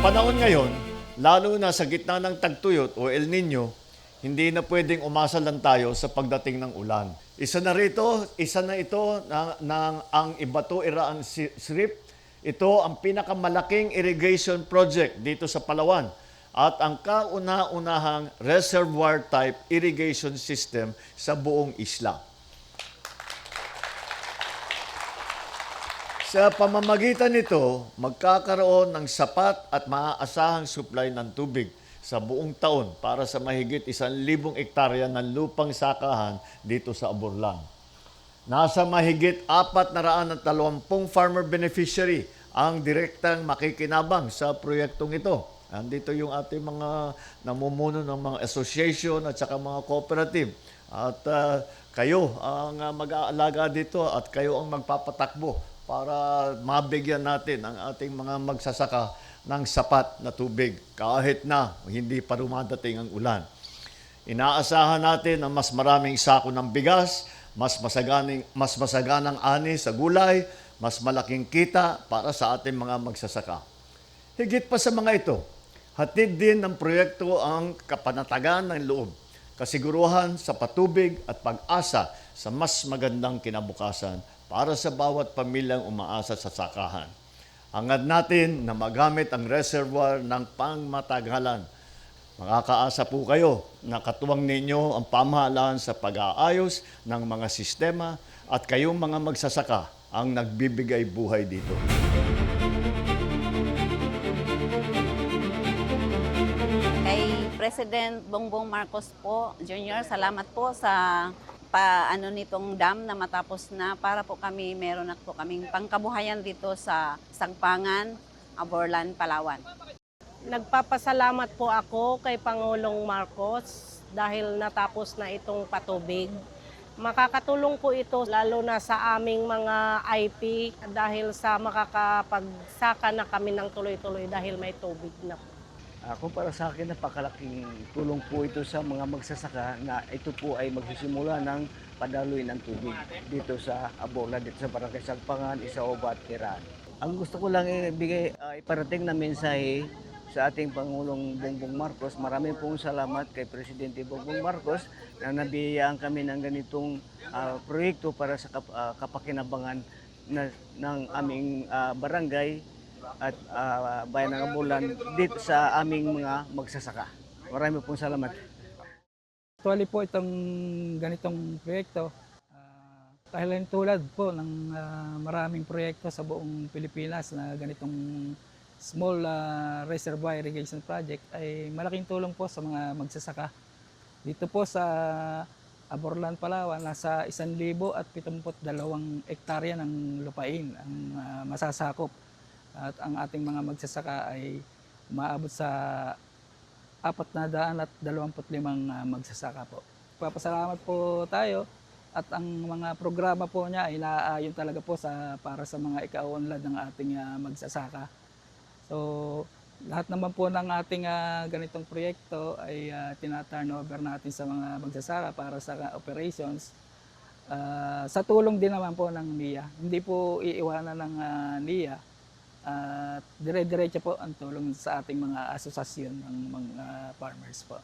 panahon ngayon, lalo na sa gitna ng tagtuyot o El Nino, hindi na pwedeng umasa lang tayo sa pagdating ng ulan. Isa na ito ang Ibato Iraan Srip. Ito ang pinakamalaking irrigation project dito sa Palawan at ang kauna-unahang reservoir type irrigation system sa buong isla. Sa pamamagitan nito, magkakaroon ng sapat at maaasahang supply ng tubig sa buong taon para sa mahigit 1,000 hektarya ng lupang sakahan dito sa Aborlan. Nasa mahigit 420 farmer beneficiary ang direktang makikinabang sa proyektong ito. Andito yung ating mga namumuno ng mga association at saka mga cooperative. At kayo ang mag-aalaga dito at kayo ang magpapatakbo para mabigyan natin ang ating mga magsasaka ng sapat na tubig kahit na hindi pa dumadating ang ulan. Inaasahan natin ang mas maraming sako ng bigas, mas masaganang ani sa gulay, mas malaking kita para sa ating mga magsasaka. Higit pa sa mga ito, hatid din ng proyekto ang kapanatagan ng loob, kasiguruhan sa patubig at pag-asa sa mas magandang kinabukasan para sa bawat pamilyang umaasa sa sakahan. Hangad natin na magamit ang reservoir ng pangmatagalan. Makakaasa po kayo na katuwang ninyo ang pamahalaan sa pag-aayos ng mga sistema at kayong mga magsasaka ang nagbibigay buhay dito. Kay President Bongbong Marcos po, Jr., salamat po sa nitong dam na matapos na para po kami meron na po kaming pangkabuhayan dito sa Sangpangan, Aborlan, Palawan. Nagpapasalamat po ako kay Pangulong Marcos dahil natapos na itong patubig. Makakatulong po ito lalo na sa aming mga IP dahil sa makakapagsaka na kami ng tuloy-tuloy dahil may tubig na po. Para sa akin, napakalaking tulong po ito sa mga magsasaka na ito po ay magsisimula ng padaloy ng tubig dito sa Aborlan, dito sa Barangay Sangpangan, Isaoba at Iraan. Ang gusto ko lang iparating na mensahe sa ating Pangulong Bongbong Marcos. Marami pong salamat kay Presidente Bongbong Marcos na nabiyayaan kami ng ganitong proyekto para sa kapakinabangan ng aming barangay at bayan ng Aborlan dito sa aming mga magsasaka. Marami pong salamat. Actually po itong ganitong proyekto, dahil tulad po ng maraming proyekto sa buong Pilipinas na ganitong small reservoir irrigation project ay malaking tulong po sa mga magsasaka. Dito po sa Aborlan, Palawan, nasa 1,072 hektarya ng lupain ang masasakop. At ang ating mga magsasaka ay umaabot sa 425 magsasaka po. Papasalamat po tayo at ang mga programa po niya ay naaayon talaga po para sa mga ikaunlad ng ating magsasaka. So lahat naman po ng ating ganitong proyekto ay tina-turnover natin sa mga magsasaka para sa operations. Sa tulong din naman po ng NIA. Hindi po iiwanan ng NIA. Dire-diretso po ang tulong sa ating mga asosasyon ng mga farmers po.